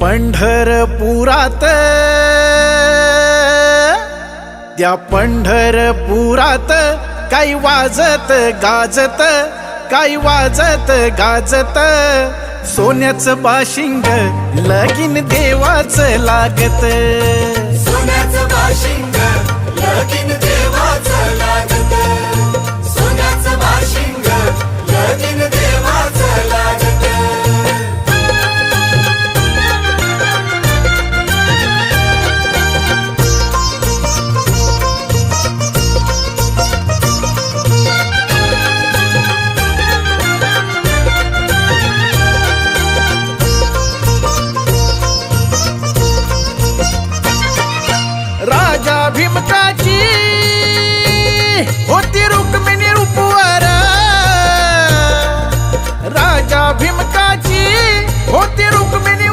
पंढरपुरात, त्या पंढरपुरात काही वाजत गाजत, काही वाजत गाजत, सोन्याचं बाशिंग लगीन देवाचं लागत, सोन्याचं बाशिंग लगीन देवाचं लागत, सोन्याचं बाशिंग लगीन